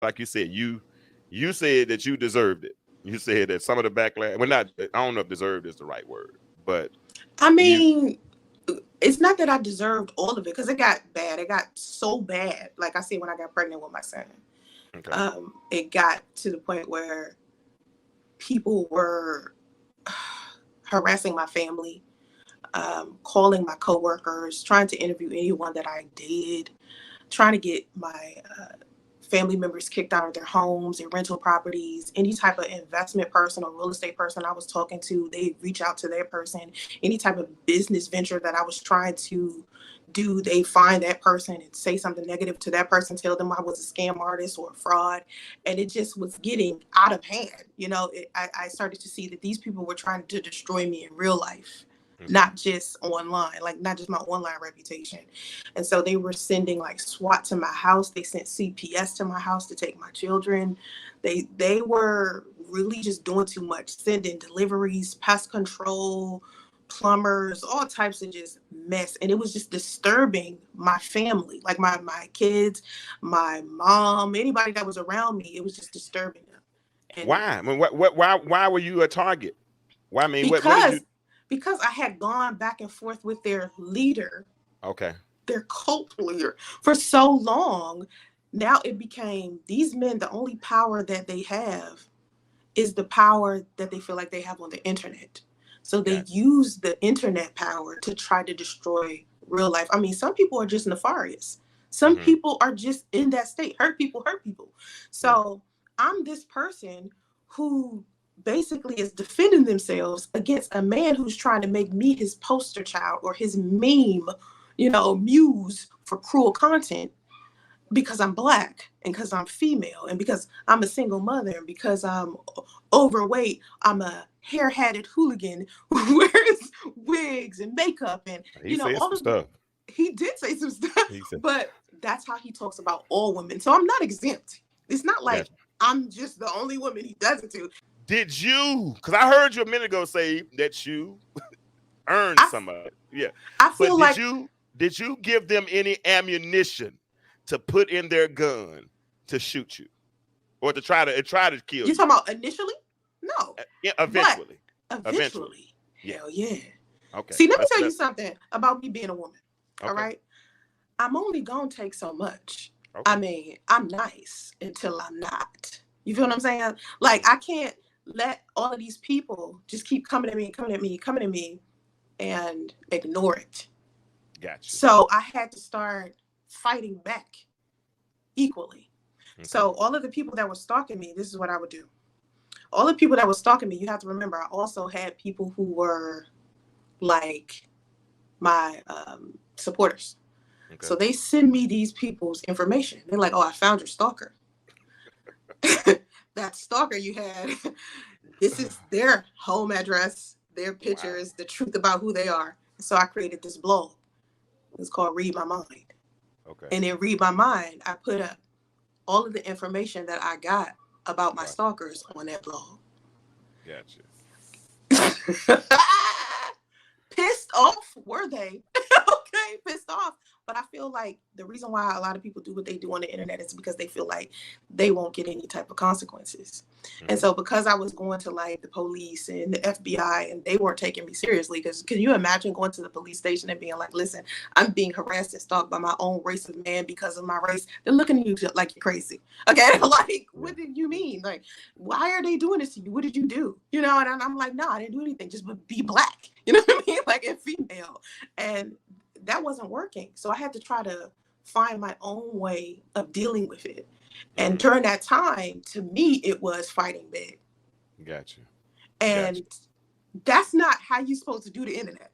like you said, you said that you deserved it. You said that some of the backlash, well, not, I don't know if deserved is the right word, but I you, mean, it's not that I deserved all of it because it got bad. It got so bad. Like I said, when I got pregnant with my son, okay, it got to the point where people were harassing my family, calling my coworkers, trying to interview anyone that I did, trying to get my family members kicked out of their homes, their rental properties, any type of investment person or real estate person I was talking to, they reach out to that person. Any type of business venture that I was trying to do, they find that person and say something negative to that person, tell them I was a scam artist or a fraud. And it just was getting out of hand. I started to see that these people were trying to destroy me in real life, okay, not just online, like not just my online reputation. And so they were sending like SWAT to my house. They sent CPS to my house to take my children. They were really just doing too much, sending deliveries, pest control, plumbers, all types of just mess. And it was just disturbing my family, like my kids, my mom, anybody that was around me. It was just disturbing them. And why? I mean, why were you a target? Why? I mean, what did you? because because I had gone back and forth with their leader, Okay, their cult leader, for so long. Now it became these men, the only power that they have is the power that they feel like they have on the internet. So they gotcha. use the internet power to try to destroy real life. I mean, some people are just nefarious. Some Mm-hmm. people are just in that state. Hurt people hurt people. Yeah. So I'm this person who basically is defending themselves against a man who's trying to make me his poster child or his meme, muse for cruel content because I'm black and because I'm female and because I'm a single mother and because I'm overweight. I'm a hair-hatted hooligan who wears wigs and makeup and He said all some of the. stuff. He did say some stuff, He said, but that's how he talks about all women. So I'm not exempt. It's not like gotcha. I'm just the only woman he does it to. Did you? Because I heard you a minute ago say that you earned I some of it. Yeah, I but feel like did you give them any ammunition to put in their gun to shoot you or to kill you're you? talking about initially. No, Yeah, but eventually, eventually. eventually, Yeah. hell yeah. Okay. See, let me Let's tell you let. something about me being a woman. All Okay. right. I'm only going to take so much. I Okay. mean, I'm nice until I'm not. You feel what I'm saying? Like, Mhm. I can't let all of these people just keep coming at me, coming at me, coming at me, and ignore it. Gotcha. So I had to start fighting back equally. Okay. So all of the people that were stalking me, this is what I would do. All the people that were stalking me, you have to remember, I also had people who were like my supporters. Okay. So they send me these people's information. They're like, "Oh, I found your stalker. That stalker you had. This is their home address, their Wow. pictures, the truth about who they are." So I created this blog. It's called Read My Mind. Okay. And in Read My Mind, I put up all of the information that I got about my About stalkers on that blog. gotcha. Pissed off were they? Okay, pissed off. But I feel like the reason why a lot of people do what they do on the internet is because they feel like they won't get any type of consequences. And Hmm. so because I was going to like the police and the FBI and they weren't taking me seriously, because can you imagine going to the police station and being like, listen, I'm being harassed and stalked by my own race of man because of my race. They're looking at you like you're crazy. Okay. Yeah. Like, Yeah. what did you mean? Like, why are they doing this to you? What did you do? And I'm like, no, I didn't do anything. Just be black. You know what I mean? Like, and female. And that wasn't working. So I had to try to find my own way of dealing with it. And Hmm. during that time, to me, it was fighting big. Gotcha. Gotcha. And that's not how you're supposed to do the internet.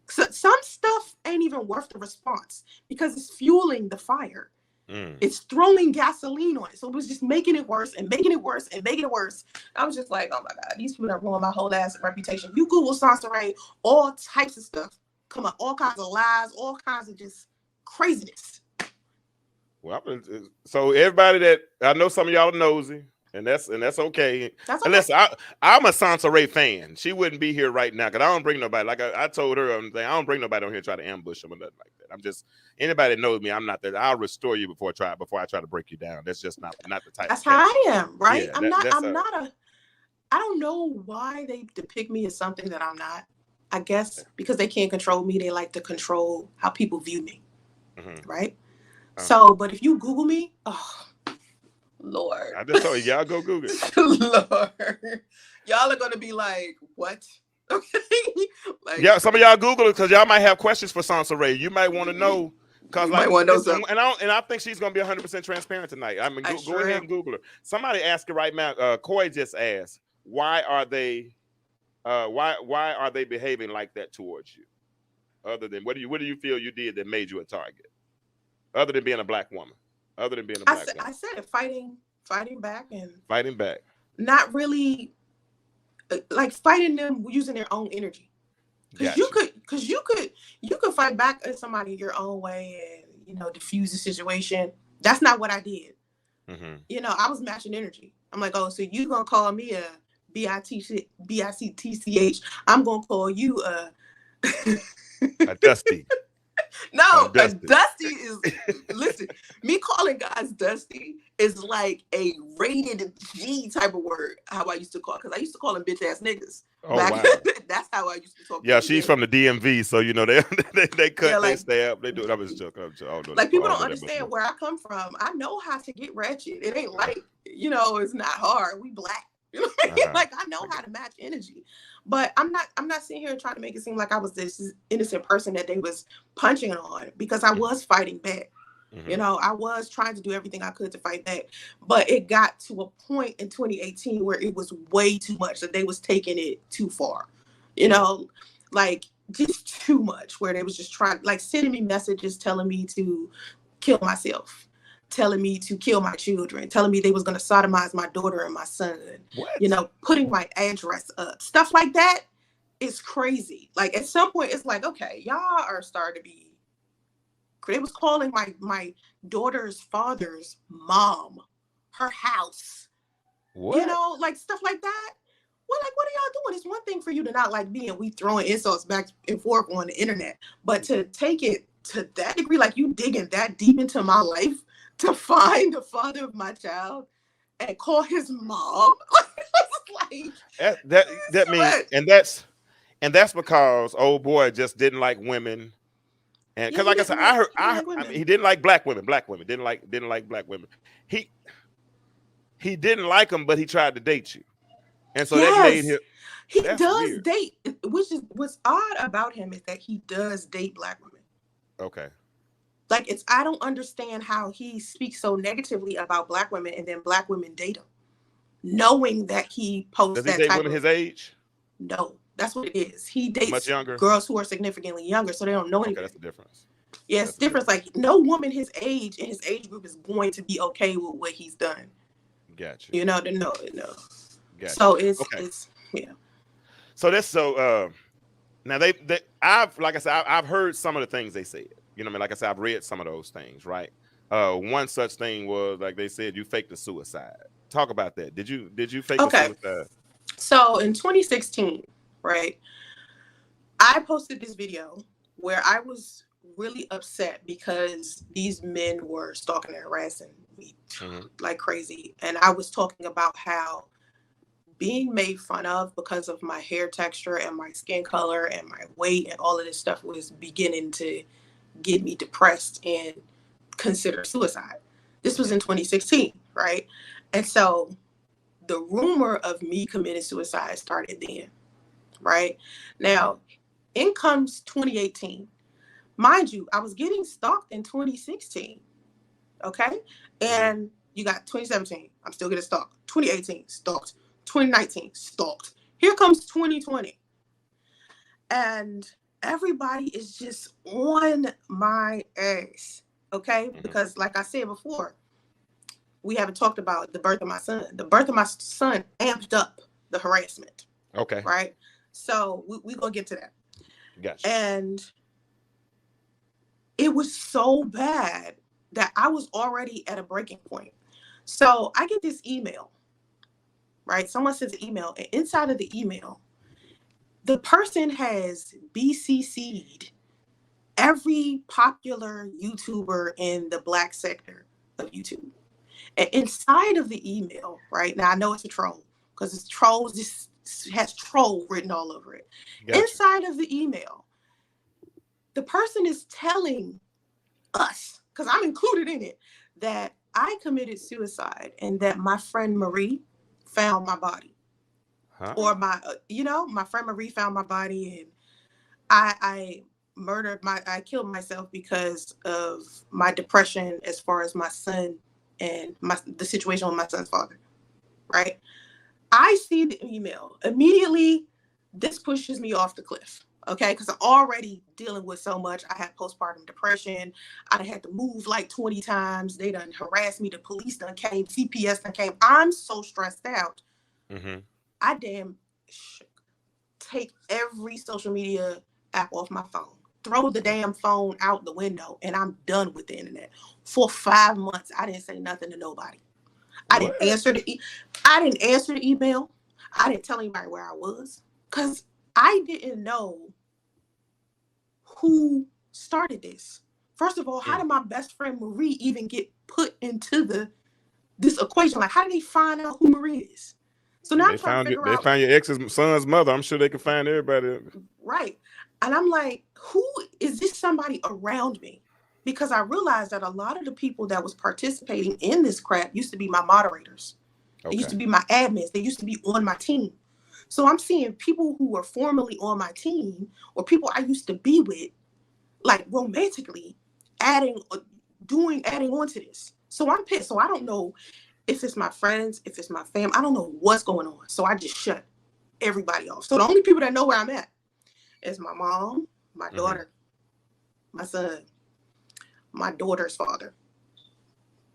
So some stuff ain't even worth the response because it's fueling the fire. Mm. It's throwing gasoline on it. So it was just making it worse and making it worse and making it worse. I was just like, oh my God, these people are ruining my whole ass reputation. You Google Soncerae, all types of stuff. Come on, all kinds of lies, all kinds of just craziness. Well, so everybody that I know, some of y'all are nosy, and that's okay. That's And okay. listen, I'm a Soncerae fan. She wouldn't be here right now because I don't bring nobody. Like I told her, I don't bring nobody on here to try to ambush them or nothing like that. I'm just anybody that knows me. I'm not that. I'll restore you before I try to break you down. That's just not the type. That's of how cat. I am, right? Yeah, I'm not a. I don't know why they depict me as something that I'm not. I guess because they can't control me, they like to control how people view me, right? So, but if you Google me, oh Lord, I just told you, y'all go Google it. Lord, y'all are gonna be like, what? Okay, like, yeah, some of y'all Google it because y'all might have questions for Soncerae. You might want to know. Cause like, listen, and I think she's gonna be 100% transparent tonight. I mean, go ahead and Google her. Somebody asked her right now. Coy just asked, why are they behaving like that towards you? Other than what do you feel you did that made you a target? Other than being a black woman. I said fighting back and fighting back. Not really like fighting them using their own energy. Because you could fight back at somebody your own way and diffuse the situation. That's not what I did. I was matching energy. I'm like, oh, so you gonna call me a BICTCH? I'm gonna call you a Dusty. No, a Dusty is listen. Me calling guys Dusty is like a rated G type of word. How I used to call, because I used to call them bitch ass niggas. Oh wow, that's how I used to talk. Yeah, she's from the DMV, so they cut, they stab, they do it. I was joking. Like people don't understand where I come from. I know how to get ratchet. It ain't like it's not hard. We black. You know what I mean? Like I know how to match energy. But I'm not sitting here trying to make it seem like I was this innocent person that they was punching on, because I was fighting back. I was trying to do everything I could to fight back. But it got to a point in 2018 where it was way too much, that they was taking it too far. Like just too much, where they was just trying, like sending me messages telling me to kill myself, telling me to kill my children, telling me they was going to sodomize my daughter and my son. What? Putting my address up, stuff like that is crazy. Like at some point it's like, okay, y'all are starting to be, they was calling my daughter's father's mom, her house. What? Like stuff like that. Well, like, what are y'all doing? It's one thing for you to not like me and we throwing insults back and forth on the internet, but to take it to that degree, like you digging that deep into my life to find the father of my child and call his mom. Like that means, and that's because old boy just didn't like women. And because like I said, I mean, he didn't like black women. Didn't like black women. He didn't like them, but he tried to date you. And so that made him. He does date, which is what's odd about him is that he does date black women. Okay. Like I don't understand how he speaks so negatively about black women and then black women date him, knowing that he posts that type women his age. No, that's what it is. He dates much younger girls who are significantly younger, so they don't know anything. That's the difference. Yeah, it's difference. Like no woman his age in his age group is going to be okay with what he's done. Gotcha. No. Gotcha. So it's yeah. So that's now I've heard some of the things they said. Like I said, I've read some of those things, right? One such thing was like they said you faked a suicide. Talk about that. Did you fake a suicide? So in 2016, right, I posted this video where I was really upset because these men were stalking and harassing me like crazy. And I was talking about how being made fun of because of my hair texture and my skin color and my weight and all of this stuff was beginning to get me depressed and consider suicide. This was in 2016, right? And so the rumor of me committing suicide started then, right? Now, in comes 2018. Mind you, I was getting stalked in 2016, okay? And you got 2017, I'm still getting stalked. 2018, stalked. 2019, stalked. Here comes 2020. And everybody is just on my ass, okay? Because like I said before, we haven't talked about the birth of my son. The birth of my son amped up the harassment. Okay. Right? So we're going to get to that. Gotcha. And it was so bad that I was already at a breaking point. So I get this email right? Someone sends an email, and inside of the email, the person has BCC'd every popular YouTuber in the Black sector of YouTube. And inside of the email, right? Now I know it's a troll because it's trolls, just has troll written all over it. Gotcha. Inside of the email, the person is telling us, because I'm included in it, that I committed suicide and that my friend Marie found my body. Huh? Or my friend Marie found my body, and I killed myself because of my depression as far as my son and the situation with my son's father, right? I see the email immediately. This pushes me off the cliff, okay? Because I'm already dealing with so much. I had postpartum depression. I had to move like 20 times. They done harassed me. The police done came. CPS done came. I'm so stressed out. Mm-hmm. I take every social media app off my phone. Throw the damn phone out the window, and I'm done with the internet. For 5 months, I didn't say nothing to nobody. I didn't answer the email. I didn't tell anybody where I was because I didn't know who started this. First of all, how did my best friend Marie even get put into this equation? Like, how did they find out who Marie is? So now I'm trying to figure out. They found your ex's son's mother. I'm sure they can find everybody. Right. And I'm like, who is this? Somebody around me? Because I realized that a lot of the people that was participating in this crap used to be my moderators. Okay. They used to be my admins. They used to be on my team. So I'm seeing people who were formerly on my team or people I used to be with, like romantically, adding on to this. So I'm pissed. So I don't know if it's my friends, if it's my family. I don't know what's going on. So I just shut everybody off. So the only people that know where I'm at is my mom, my daughter, my son, my daughter's father.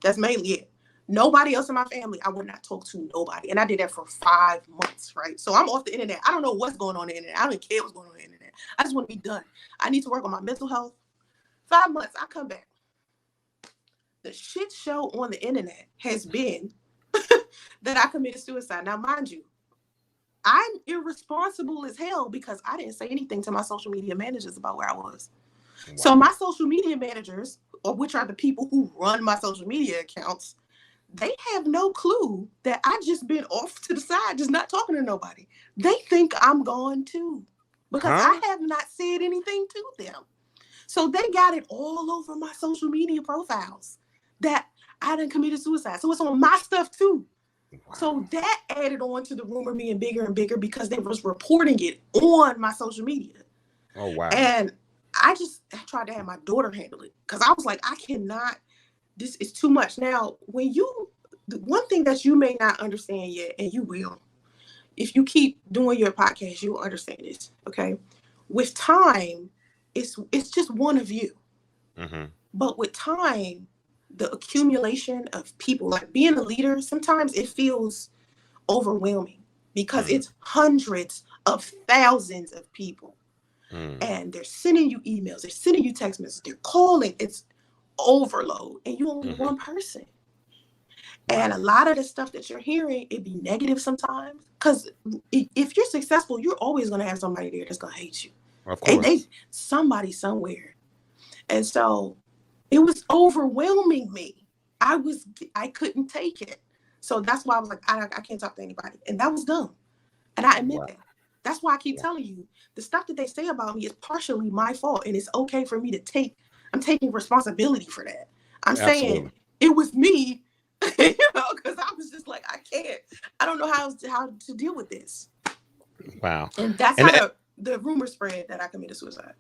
That's mainly it. Nobody else in my family, I would not talk to nobody. And I did that for 5 months, right? So I'm off the internet. I don't know what's going on the internet. I don't care what's going on the internet. I just want to be done. I need to work on my mental health. 5 months, I come back. The shit show on the internet has been that I committed suicide. Now, mind you, I'm irresponsible as hell because I didn't say anything to my social media managers about where I was. Wow. So my social media managers, or which are the people who run my social media accounts, they have no clue that I just been off to the side, just not talking to nobody. They think I'm gone too because I have not said anything to them. So they got it all over my social media profiles that I done committed suicide. So it's on my stuff too. Wow. So that added on to the rumor being bigger and bigger because they was reporting it on my social media. Oh, wow. And I tried to have my daughter handle it because I was like, I cannot, this is too much. Now, the one thing that you may not understand yet, and you will, if you keep doing your podcast, you will understand this, okay? With time, it's just one of you. Mm-hmm. But with time, the accumulation of people, like being a leader, sometimes it feels overwhelming because it's hundreds of thousands of people. And they're sending you emails, they're sending you text messages, they're calling. It's overload, and you're only one person. Wow. And a lot of the stuff that you're hearing, it be negative sometimes. Because if you're successful, you're always going to have somebody there that's going to hate you. Of course. Somebody somewhere. And so it was overwhelming me. I couldn't take it. So that's why I was like, I can't talk to anybody. And that was dumb. And I admit that. That's why I keep telling you, the stuff that they say about me is partially my fault. And it's okay for me to I'm taking responsibility for that. I'm saying it was me, because I was just like, I don't know how to deal with this. Wow. And that's how the rumor spread that I committed suicide.